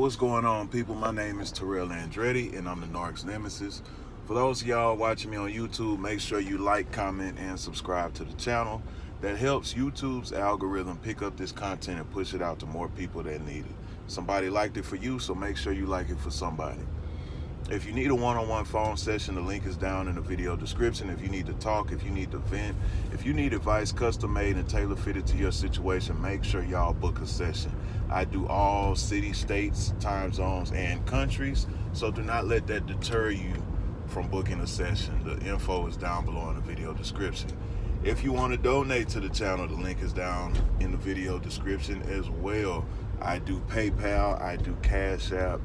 what's going on, people? My name is Terrell Andretti, and I'm the Narc's Nemesis. For those of y'all watching me on YouTube, make sure you like, comment, and subscribe to the channel. That helps YouTube's algorithm pick up this content and push it out to more people that need it. Somebody liked it for you, so make sure you like it for somebody. If you need a one-on-one phone session, the link is down in the video description. If you need to talk, if you need to vent, if you need advice custom-made and tailor-fitted to your situation, make sure y'all book a session. I do all cities, states, time zones, and countries, so do not let that deter you from booking a session. The info is down below in the video description. If you want to donate to the channel, the link is down in the video description as well. I do PayPal, I do Cash App,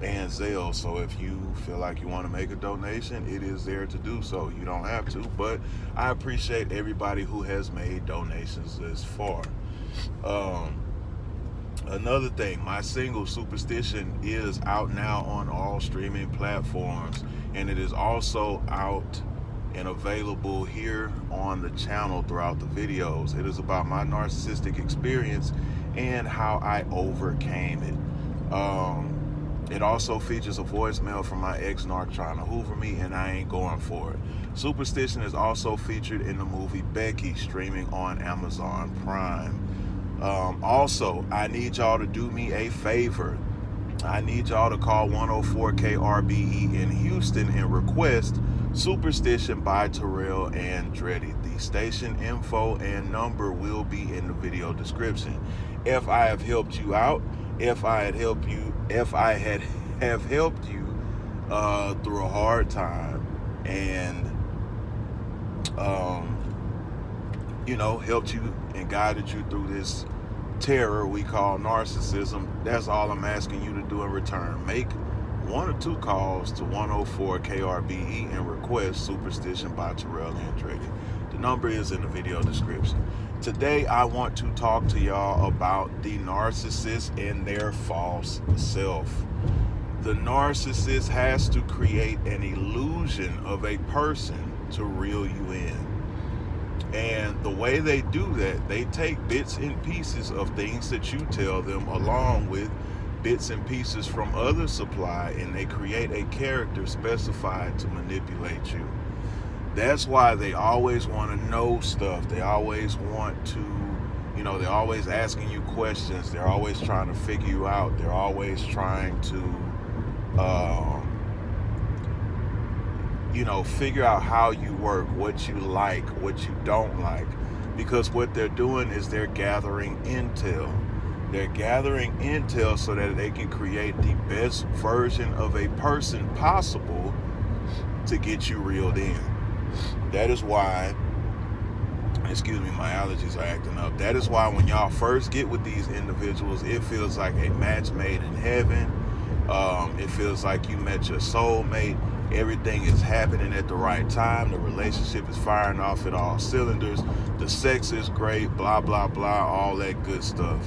and Zelle. So if you feel like you want to make a donation, it is there to do so. You don't have to, but I appreciate everybody who has made donations this far. Another thing, my single Superstition is out now on all streaming platforms, and it is also out and available here on the channel throughout the videos. It is about my narcissistic experience and how I overcame it. It also features a voicemail from my ex-narc trying to hoover me, and I ain't going for it. Superstition is also featured in the movie Becky, streaming on Amazon Prime. Also, I need y'all to do me a favor. I need y'all to call 104 KRBE in Houston and request Superstition by Terrell Andretti. The station info and number will be in the video description. If I have helped you out, if I had helped you through a hard time and helped you and guided you through this terror we call narcissism, that's all I'm asking you to do in return. Make 1 or 2 calls to 104 KRBE and request Superstition by Terrell Andretti. The number is in the video description. Today I want to talk to y'all about the narcissist and their false self. The narcissist has to create an illusion of a person to reel you in. And the way they do that, they take bits and pieces of things that you tell them along with bits and pieces from other supply, and they create a character specified to manipulate you. That's why they always want to know stuff. They always want to, they're always asking you questions. They're always trying to figure you out. They're always trying to, figure out how you work, what you like, what you don't like. Because what they're doing is they're gathering intel. They're gathering intel so that they can create the best version of a person possible to get you reeled in. That is why, my allergies are acting up. That is why when y'all first get with these individuals, it feels like a match made in heaven. It feels like you met your soulmate. Everything is happening at the right time. The relationship is firing off at all cylinders. The sex is great, blah, blah, blah, all that good stuff.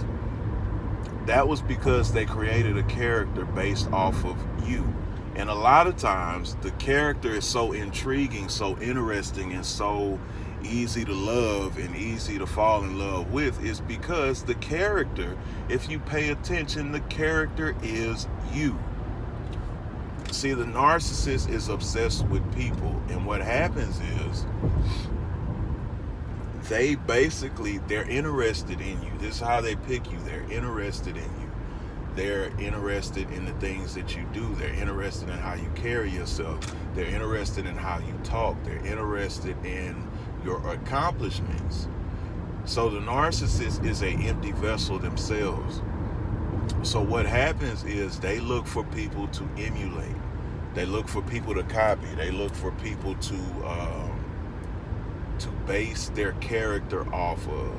That was because they created a character based off of you. And a lot of times, the character is so intriguing, so interesting, and so easy to love and easy to fall in love with is because the character, if you pay attention, the character is you. See, the narcissist is obsessed with people, and what happens is they're interested in you. This is how they pick you. They're interested in you. They're interested in the things that you do. They're interested in how you carry yourself. They're interested in how you talk. They're interested in your accomplishments. So the narcissist is an empty vessel themselves. So what happens is they look for people to emulate. They look for people to copy. They look for people to base their character off of.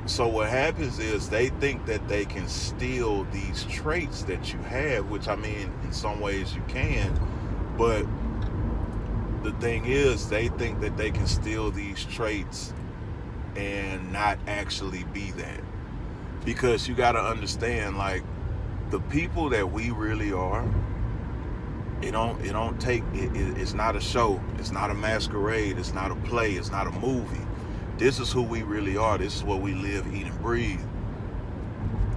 So what happens is they think that they can steal these traits that you have, which in some ways you can, but the thing is they think that they can steal these traits and not actually be that. Because you got to understand, like, the people that we really are, it's not a show, it's not a masquerade, it's not a play, it's not a movie. This is who we really are. This is what we live, eat, and breathe.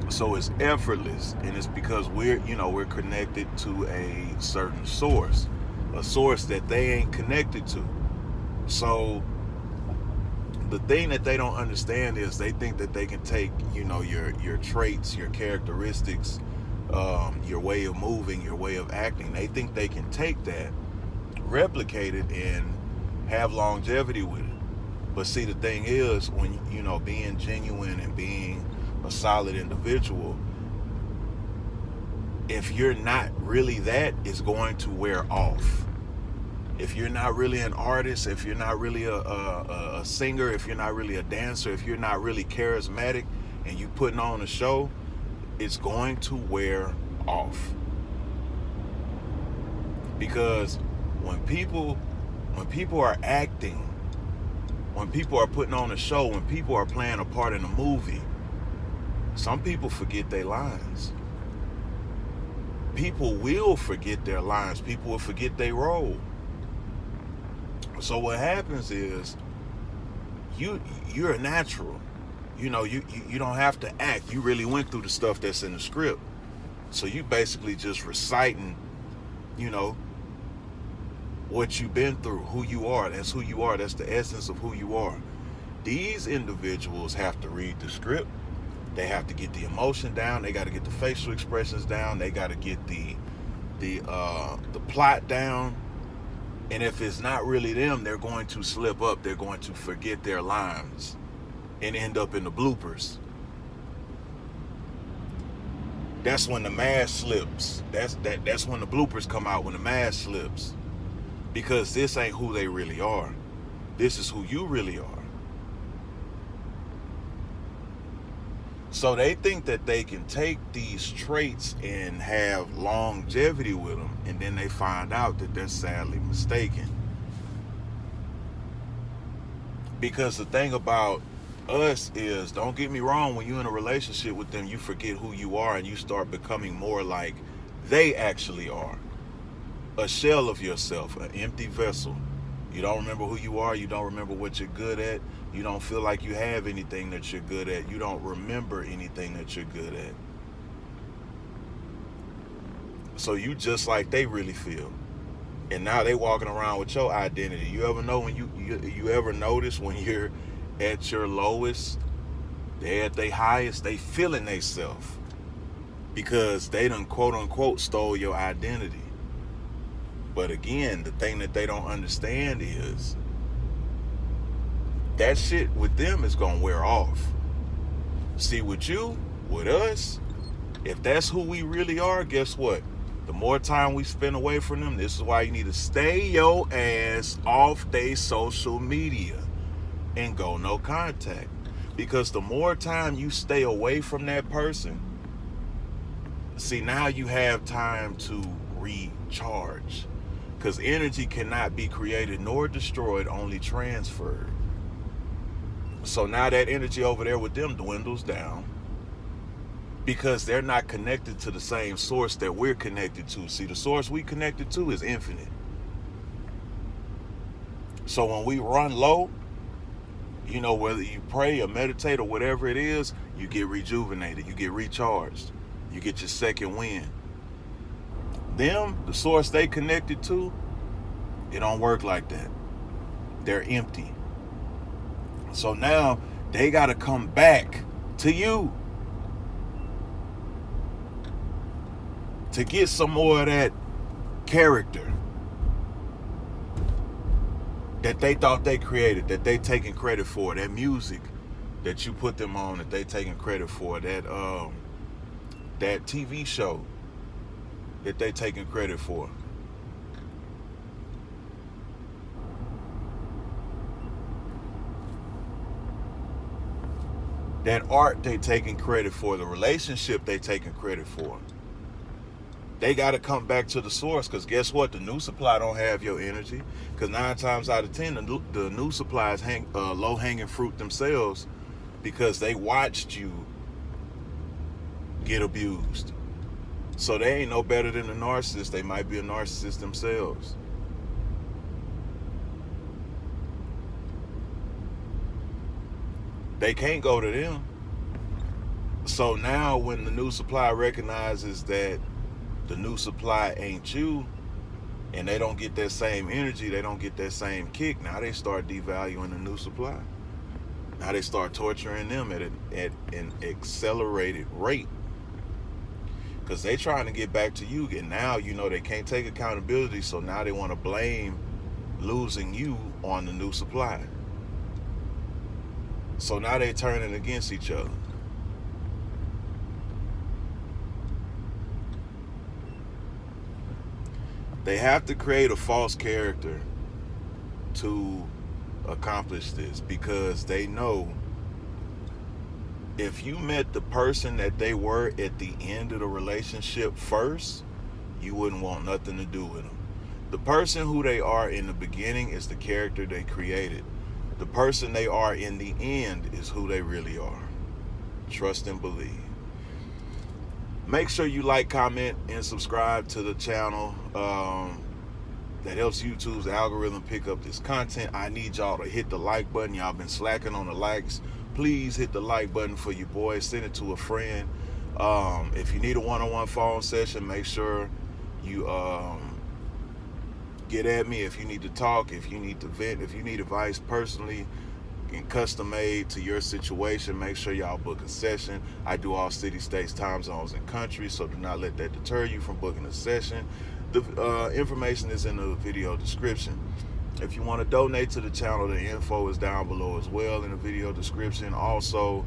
So it's effortless, and it's because we're connected to a certain source, a source that they ain't connected to. So the thing that they don't understand is they think that they can take, your traits, your characteristics, your way of moving, your way of acting. They think they can take that, replicate it, and have longevity with it. But see, the thing is, when being genuine and being a solid individual, if you're not really that, it's going to wear off. If you're not really an artist, if you're not really a singer, if you're not really a dancer, if you're not really charismatic, and you putting on a show, it's going to wear off. Because when people are acting, when people are putting on a show, when people are playing a part in a movie, some people forget their lines. People will forget their lines. People will forget their role. So what happens is you're a natural. You don't have to act. You really went through the stuff that's in the script. So you basically just reciting, what you've been through, who you are. That's who you are. That's the essence of who you are. These individuals have to read the script. They have to get the emotion down. They got to get the facial expressions down. They got to get the plot down. And if it's not really them, they're going to slip up. They're going to forget their lines and end up in the bloopers. That's when the mask slips. That's when the bloopers come out, when the mask slips. Because this ain't who they really are. This is who you really are. So they think that they can take these traits and have longevity with them, and then they find out that they're sadly mistaken. Because the thing about us is, don't get me wrong, when you're in a relationship with them, you forget who you are and you start becoming more like they actually are. A shell of yourself, an empty vessel. You don't remember who you are. You don't remember what you're good at. You don't feel like you have anything that you're good at. You don't remember anything that you're good at. So you just like they really feel. And now they walking around with your identity. You ever know when you ever notice when you're at your lowest, they're at their highest, they feeling they self. Because they done quote unquote stole your identity. But again, the thing that they don't understand is that shit with them is gonna wear off. See, with you, with us, if that's who we really are, guess what? The more time we spend away from them, this is why you need to stay your ass off their social media and go no contact. Because the more time you stay away from that person, see, now you have time to recharge. Because energy cannot be created nor destroyed, only transferred. So now that energy over there with them dwindles down because they're not connected to the same source that we're connected to. See, the source we connected to is infinite. So when we run low, whether you pray or meditate or whatever it is, you get rejuvenated, you get recharged, you get your second wind. Them, the source they connected to, it don't work like that. They're empty. So now they got to come back to you to get some more of that character that they thought they created, that they taking credit for, that music that you put them on, that they taking credit for, that TV show that they taking credit for. That art they taking credit for, the relationship they taking credit for. They got to come back to the source, because guess what? The new supply don't have your energy, because 9 times out of 10, the new supplies low-hanging fruit themselves, because they watched you get abused. So they ain't no better than a narcissist. They might be a narcissist themselves. They can't go to them. So now when the new supply recognizes that the new supply ain't you, and they don't get that same energy, they don't get that same kick, now they start devaluing the new supply. Now they start torturing them at an accelerated rate, because they trying to get back to you, and now you know they can't take accountability, so now they want to blame losing you on the new supply. So now they're turning against each other. They have to create a false character to accomplish this, because they know if you met the person that they were at the end of the relationship first, you wouldn't want nothing to do with them. The person who they are in the beginning is the character they created. The person they are in the end is who they really are. Trust and believe. Make sure you like, comment, and subscribe to the channel. That helps YouTube's algorithm pick up this content. I need y'all to hit the like button. Y'all been slacking on the likes. Please hit the like button for your boy. Send it to a friend. If you need a one-on-one phone session, make sure you get at me. If you need to talk, if you need to vent, if you need advice personally and custom made to your situation, make sure y'all book a session. I do all cities, states, time zones, and countries, so do not let that deter you from booking a session. The information is in the video description. If you want to donate to the channel, the info is down below as well in the video description. Also,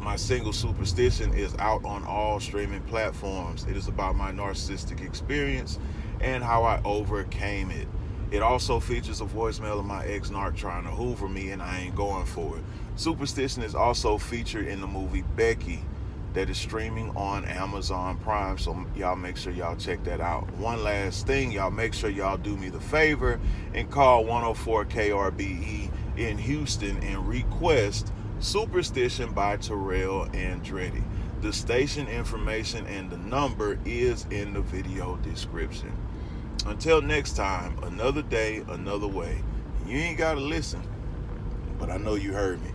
my single Superstition is out on all streaming platforms. It is about my narcissistic experience and how I overcame it. It also features a voicemail of my ex-narc trying to hoover me, and I ain't going for it. Superstition is also featured in the movie Becky that is streaming on Amazon Prime, so y'all make sure y'all check that out. One last thing, y'all make sure y'all do me the favor and call 104 KRBE in Houston and request Superstition by Terrell Andretti. The station information and the number is in the video description. Until next time, another day, another way. You ain't gotta listen, but I know you heard me.